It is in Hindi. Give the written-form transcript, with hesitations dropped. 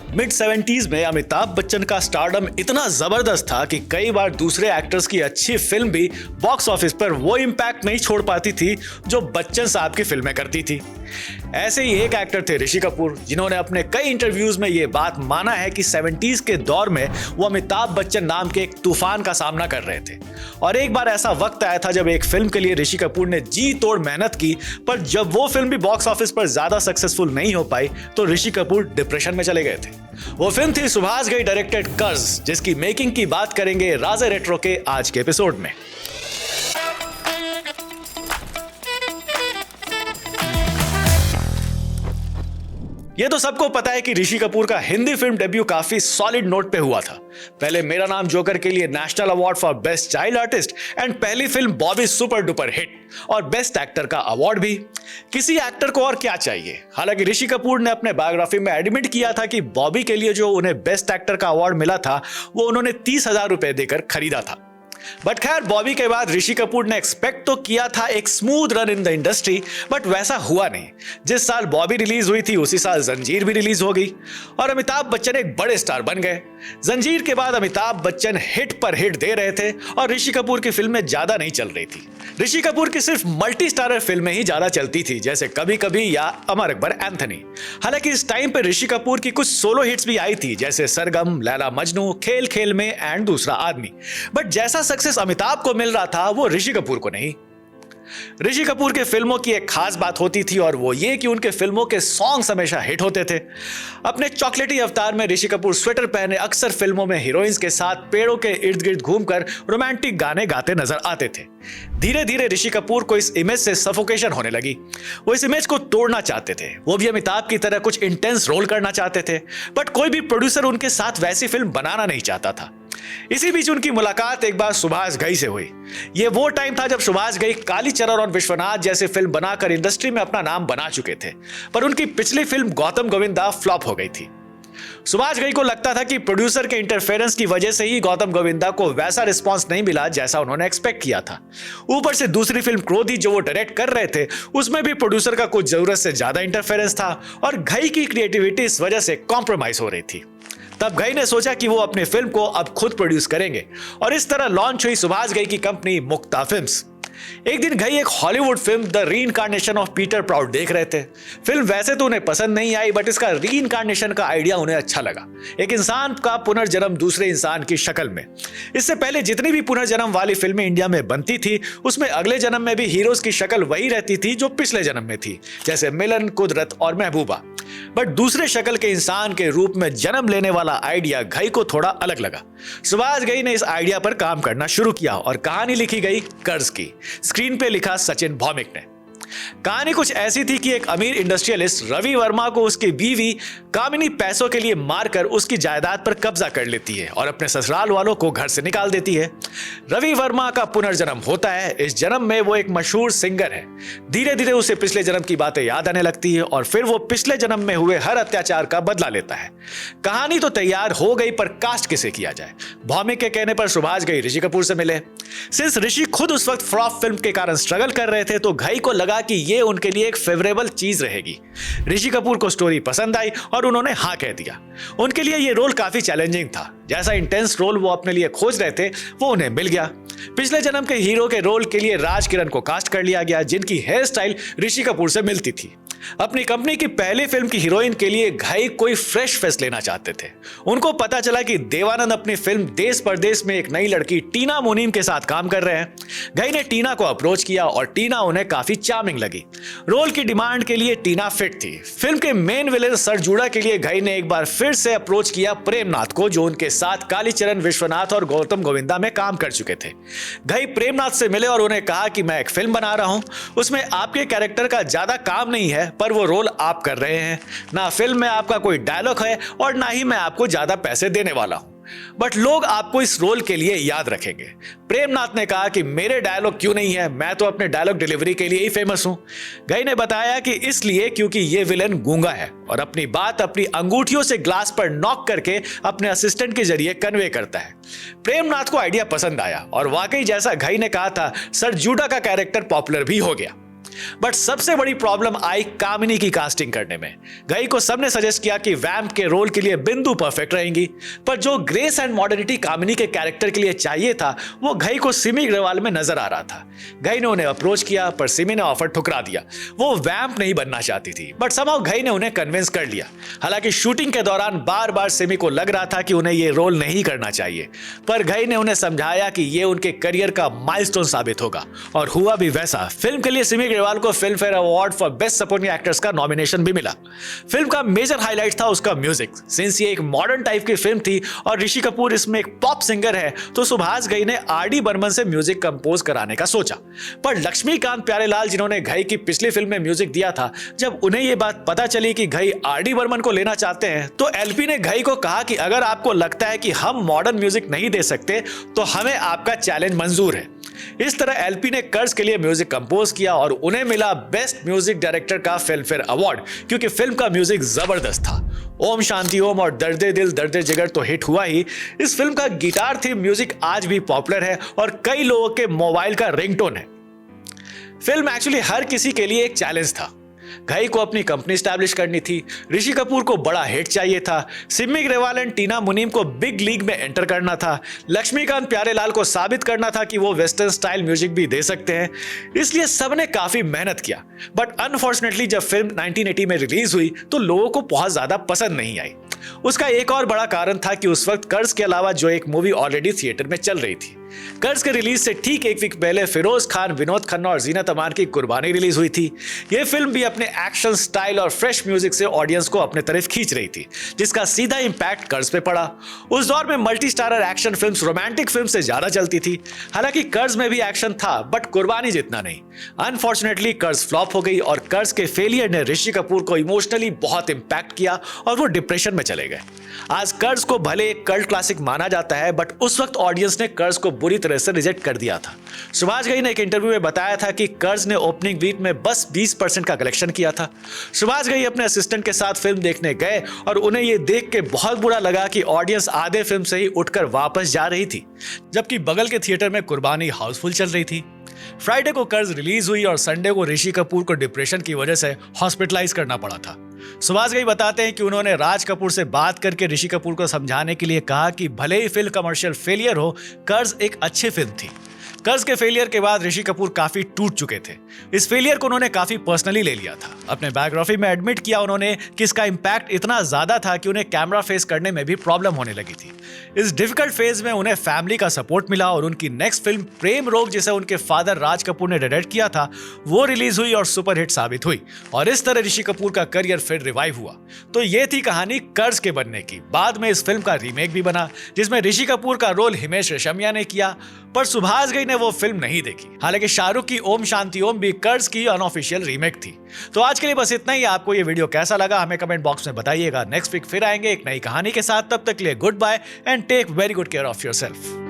मिड 70s में अमिताभ बच्चन का स्टारडम इतना जबरदस्त था कि कई बार दूसरे एक्टर्स की अच्छी फिल्म भी बॉक्स ऑफिस पर वो इम्पैक्ट नहीं छोड़ पाती थी जो बच्चन साहब की फिल्में करती थी। ऐसे ही एक एक्टर थे ऋषि कपूर, जिन्होंने अपने कई इंटरव्यूज में ये बात माना है कि 70s के दौर में वो अमिताभ बच्चन नाम के एक तूफान का सामना कर रहे थे। और एक बार ऐसा वक्त आया था जब एक फिल्म के लिए ऋषि कपूर ने जी तोड़ मेहनत की, पर जब वो फिल्म भी बॉक्स ऑफिस पर ज्यादा सक्सेसफुल नहीं हो पाई तो ऋषि कपूर डिप्रेशन में चले गए थे। वो फिल्म थी सुभाष घई डायरेक्टेड कर्ज, जिसकी मेकिंग की बात करेंगे राजे रेट्रो के आज के एपिसोड में। ये तो सबको पता है कि ऋषि कपूर का हिंदी फिल्म डेब्यू काफी सॉलिड नोट पे हुआ था। पहले मेरा नाम जोकर के लिए national award for best child artist and पहली film Bobby super duper hit और बेस्ट एक्टर का अवार्ड भी। किसी एक्टर को और क्या चाहिए। हालांकि ऋषि कपूर ने अपने बायोग्राफी में एडमिट किया था कि बॉबी के लिए जो उन्हें बेस्ट एक्टर का अवार्ड मिला था वो उन्होंने 30,000 रुपए देकर खरीदा था। बट खैर, बॉबी के बाद ऋषि कपूर ने एक्सपेक्ट तो किया था एक smooth run in the industry, but वैसा हुआ नहीं। जिस साल बॉबी रिलीज हुई थी उसी साल जंजीर भी रिलीज हो गई और अमिताभ बच्चन एक बड़े स्टार बन गए। जंजीर के बाद अमिताभ बच्चन हिट पर हिट दे रहे थे और ऋषि कपूर की फिल्में ज्यादा नहीं चल रही थी। ऋषि कपूर की सिर्फ मल्टी स्टारर फिल्में ही ज्यादा चलती थी, जैसे कभी कभी या अमर अकबर एंथनी। हालांकि इस टाइम पर ऋषि कपूर की कुछ सोलो हिट्स भी आई थी, जैसे सरगम, लैला मजनू, खेल खेल में एंड दूसरा आदमी। बट जैसा सक्सेस अमिताभ को मिल रहा था वो ऋषि कपूर को नहीं। ऋषि कपूर के फिल्मों की एक खास बात होती थी और वो ये कि उनके फिल्मों के सॉन्ग्स हमेशा हिट होते थे। अपने चॉकलेटी अवतार में ऋषि कपूर स्वेटर पहने अक्सर फिल्मों में हीरोइंस के साथ पेड़ों के इर्द गिर्द घूमकर रोमांटिक गाने गाते नजर आते थे। धीरे धीरे ऋषि कपूर को इस इमेज से सफोकेशन होने लगी। वो इस इमेज को तोड़ना चाहते थे। वो भी अमिताभ की तरह कुछ इंटेंस रोल करना चाहते थे, बट कोई भी प्रोड्यूसर उनके साथ वैसी फिल्म बनाना नहीं चाहता था। इसी बीच उनकी मुलाकात एक बार सुभाष घई से हुई। ये वो टाइम था जब सुभाष घई कालीचरण और विश्वनाथ जैसे फिल्म बनाकर इंडस्ट्री में अपना नाम बना चुके थे, पर उनकी पिछली फिल्म गौतम गोविंदा फ्लॉप हो गई थी। सुभाष घई को लगता था कि प्रोड्यूसर के इंटरफेरेंस की वजह से ही गौतम गोविंदा को वैसा रिस्पांस नहीं मिला जैसा उन्होंने एक्सपेक्ट किया था। ऊपर से दूसरी फिल्म क्रोधी जो वो डायरेक्ट कर रहे थे उसमें भी प्रोड्यूसर का कुछ जरूरत से ज्यादा इंटरफेरेंस था और घई की क्रिएटिविटी इस वजह से कॉम्प्रोमाइज हो रही थी। तब घई ने सोचा कि वो अपने फिल्म को अब खुद प्रोड्यूस करेंगे और इस तरह लॉन्च हुई सुभाष घई की कंपनी मुक्ता फिल्म्स। एक दिन घई एक Hollywood film the reincarnation of Peter proud देख रहे थे। फिल्म वैसे तो उन्हें पसंद नहीं आई, बट इसका रीइंकार्नेशन का आइडिया उन्हें अच्छा लगा। एक इंसान का पुनर्जन्म दूसरे इंसान की शक्ल में। इससे पहले जितनी भी पुनर्जन्म वाली फिल्में इंडिया में बनती थी उसमें अगले जन्म में भी हीरोज की शक्ल वही रहती थी जो पिछले जन्म में थी, जैसे मिलन, कुदरत और महबूबा। बट दूसरे शक्ल के इंसान के रूप में जन्म लेने वाला आइडिया घई को थोड़ा अलग लगा। सुभाष घई ने इस आइडिया पर काम करना शुरू किया और कहानी लिखी गई कर्ज की। स्क्रीन पे लिखा सचिन भौमिक ने। कहानी कुछ ऐसी थी कि एक अमीर इंडस्ट्रियलिस्ट रवि वर्मा को उसकी बीवी कामिनी पैसों के लिए मारकर उसकी जायदाद पर कब्जा कर लेती है और अपने ससुराल वालों को घर से निकाल देती है। रवि वर्मा का पुनर्जन्म होता है। इस जन्म में वो एक मशहूर सिंगर है। धीरे धीरे उसे पिछले जन्म की बातें याद आने लगती है और फिर वो पिछले जन्म में हुए हर अत्याचार का बदला लेता है। कहानी तो तैयार हो गई, पर कास्ट किसे किया जाए। भौमिक के कहने पर सुभाष घई ऋषि कपूर से मिले। सिंस ऋषि खुद उस वक्त फ्लॉप फिल्म के कारण स्ट्रगल कर रहे थे तो घई को लगा कि ये उनके लिए एक फेवरेबल चीज रहेगी। ऋषि कपूर को स्टोरी पसंद आई और उन्होंने हाँ कह दिया। उनके लिए ये रोल काफी चैलेंजिंग था। जैसा इंटेंस रोल वो अपने लिए खोज रहे थे वो उन्हें मिल गया। पिछले जन्म के हीरो के रोल के लिए राज किरण को कास्ट कर लिया गया, जिनकी हेयर स्टाइल ऋषि कपूर से मिलती थी। अपनी कंपनी की पहली फिल्म की हीरोइन के लिए घई कोई फ्रेश फेस लेना चाहते थे। उनको पता चला कि देवानंद अपनी फिल्म देश परदेश में एक नई लड़की टीना मुनीम के साथ काम कर रहे हैं। घई ने टीना को अप्रोच किया और टीना उन्हें काफी चार्मिंग लगी। रोल की डिमांड के लिए टीना फिट थी। फिल्म के मेन विलेन सरजूड़ा के लिए घई ने एक बार फिर से अप्रोच किया प्रेमनाथ को, जो उनके साथ कालीचरण, विश्वनाथ और गौतम गोविंदा में काम कर चुके थे। घई प्रेमनाथ से मिले और उन्हें कहा कि मैं एक फिल्म बना रहा हूं, उसमें आपके कैरेक्टर का ज्यादा काम नहीं है, पर वो रोल आप कर रहे हैं। ना फिल्म में आपका कोई डायलॉग है और ना ही मैं आपको ज्यादा पैसे देने वाला हूं, बट लोग आपको इस रोल के लिए याद रखेंगे। प्रेमनाथ ने कहा कि मेरे डायलॉग क्यों नहीं है, मैं तो अपने डायलॉग डिलीवरी के लिए ही फेमस हूं। घई ने बताया कि इसलिए क्योंकि ये विलन गूंगा है और अपनी बात अपनी अंगूठियों से ग्लास पर नॉक करके अपने असिस्टेंट के जरिए कन्वे करता है। प्रेमनाथ को आइडिया पसंद आया और वाकई जैसा घई ने कहा था सरजूड़ा का कैरेक्टर पॉपुलर भी हो गया। बट सबसे बड़ी प्रॉब्लम आई कामिनी की कास्टिंग करने में। घई को सबने सजेस्ट किया कि वैम्प के रोल के लिए बिंदु परफेक्ट रहेंगी, पर जो ग्रेस एंड मॉडर्निटी कामिनी के कैरेक्टर के लिए चाहिए था वो घई को सिमी ग्रेवाल में नजर आ रहा था। घई ने उन्हें अप्रोच किया पर सिमी ने ऑफर ठुकरा दिया। वो वैम्प नहीं बनना चाहती थी, बट समहाउ घई ने उन्हें कन्विंस कर लिया। हालांकि शूटिंग के दौरान बार बार सिमी को लग रहा था कि उन्हें ये रोल नहीं करना चाहिए, पर घई ने उन्हें समझाया कि ये उनके करियर का माइलस्टोन साबित होगा, और हुआ भी वैसा। फिल्म के लिए सिमी ग्रेवाल को film fair award for best supporting actress का नॉमिनेशन भी मिला। फिल्म का मेजर हाईलाइट था उसका म्यूजिक। सिंस ये एक मॉडर्न टाइप की फिल्म थी और ऋषि कपूर इसमें एक पॉप सिंगर है, तो सुभाष घई ने आर.डी. बर्मन से म्यूजिक कंपोज कराने का सोचा। पर लक्ष्मीकांत प्यारेलाल, जिन्होंने घई की पिछली फिल्म में म्यूजिक दिया था, जब उन्हें यह बात पता चली कि घई आर.डी. बर्मन को लेना चाहते हैं, तो एलपी ने घई को कहा कि अगर आपको लगता है कि हम मॉडर्न म्यूजिक नहीं दे सकते तो हमें आपका चैलेंज मंजूर है। इस तरह एलपी ने कर्ज के लिए म्यूजिक कंपोज किया और उन्हें मिला बेस्ट म्यूजिक डायरेक्टर का फिल्म फेयर अवार्ड, क्योंकि फिल्म का म्यूजिक जबरदस्त था। ओम शांति ओम और दर्दे दिल दर्दे जिगर तो हिट हुआ ही, इस फिल्म का गिटार थीम म्यूजिक आज भी पॉपुलर है और कई लोगों के मोबाइल का रिंगटोन है। फिल्म एक्चुअली हर किसी के लिए एक चैलेंज था। घई को अपनी कंपनी स्टैब्लिश करनी थी, ऋषि कपूर को बड़ा हिट चाहिए था, सिमी ग्रेवाल एंड टीना मुनीम को बिग लीग में एंटर करना था, लक्ष्मीकांत प्यारेलाल को साबित करना था कि वो वेस्टर्न स्टाइल म्यूजिक भी दे सकते हैं। इसलिए सबने काफी मेहनत किया, बट अनफॉर्चुनेटली जब फिल्म 1980 में रिलीज हुई तो लोगों को बहुत ज्यादा पसंद नहीं आई। उसका एक और बड़ा कारण था कि उस वक्त कर्ज के अलावा जो एक मूवी ऑलरेडी थिएटर में चल रही थी। कर्ज के रिलीज से ठीक एक वीक पहले फिरोज खान, विनोद खन्ना और जीनत अमान की कुर्बानी रिलीज हुई थी। यह फिल्म भी अपने एक्शन स्टाइल और फ्रेश म्यूजिक से ऑडियंस को अपने तरफ खींच रही थी, जिसका सीधा इंपैक्ट कर्ज पे पड़ा। उस दौर में multi starrer action films romantic film से ज्यादा चलती थी। हालांकि कर्ज में भी एक्शन था, बट कुर्बानी जितना नहीं। अनफॉर्चुनेटली कर्ज फ्लॉप हो गई और कर्ज के फेलियर ने ऋषि कपूर को इमोशनली बहुत इंपैक्ट किया और वो डिप्रेशन में चले गए। आज कर्ज को भले एक कल्ट क्लासिक माना जाता है, बट उस वक्त ऑडियंस ने कर्ज को बुरी तरह से रिजेक्ट कर दिया था। सुभाष घई ने एक इंटरव्यू में बताया था कि कर्ज ने ओपनिंग वीक में बस 20% का कलेक्शन किया था। सुभाष घई अपने असिस्टेंट के साथ फिल्म देखने गए और उन्हें यह देख के बहुत बुरा लगा कि ऑडियंस आधे फिल्म से ही उठकर वापस जा रही थी, जबकि बगल के थिएटर में कुर्बानी हाउसफुल चल रही थी। फ्राइडे को कर्ज रिलीज हुई और संडे को ऋषि कपूर को डिप्रेशन की वजह से हॉस्पिटलाइज करना पड़ा था। सुभाष घई बताते हैं कि उन्होंने राज कपूर से बात करके ऋषि कपूर को समझाने के लिए कहा कि भले ही फिल्म कमर्शियल फेलियर हो, कर्ज एक अच्छी फिल्म थी। कर्ज के फेलियर के बाद ऋषि कपूर काफी टूट चुके थे। इस फेलियर को उन्होंने काफी पर्सनली ले लिया था। अपने बायोग्राफी में एडमिट किया उन्होंने कि इसका इंपैक्ट इतना ज्यादा था कि उन्हें कैमरा फेस करने में भी प्रॉब्लम होने लगी थी। इस डिफिकल्ट फेज में उन्हें फैमिली का सपोर्ट मिला और उनकी नेक्स्ट फिल्म प्रेम रोग, जिसे उनके फादर राज कपूर ने डायरेक्ट किया था, वो रिलीज हुई और सुपरहिट साबित हुई और इस तरह ऋषि कपूर का करियर फिर रिवाइव हुआ। तो ये थी कहानी कर्ज के बनने की। बाद में इस फिल्म का रीमेक भी बना, जिसमें ऋषि कपूर का रोल हिमेश रेशमिया ने किया, पर सुभाष घई ने वो फिल्म नहीं देखी। हालांकि शाहरुख की ओम शांति ओम भी कर्ज की अनऑफिशियल रीमेक थी। तो आज के लिए बस इतना ही। आपको ये वीडियो कैसा लगा हमें कमेंट बॉक्स में बताइएगा। नेक्स्ट वीक फिर आएंगे एक नई कहानी के साथ। तब तक के लिए goodbye and take very good care of yourself.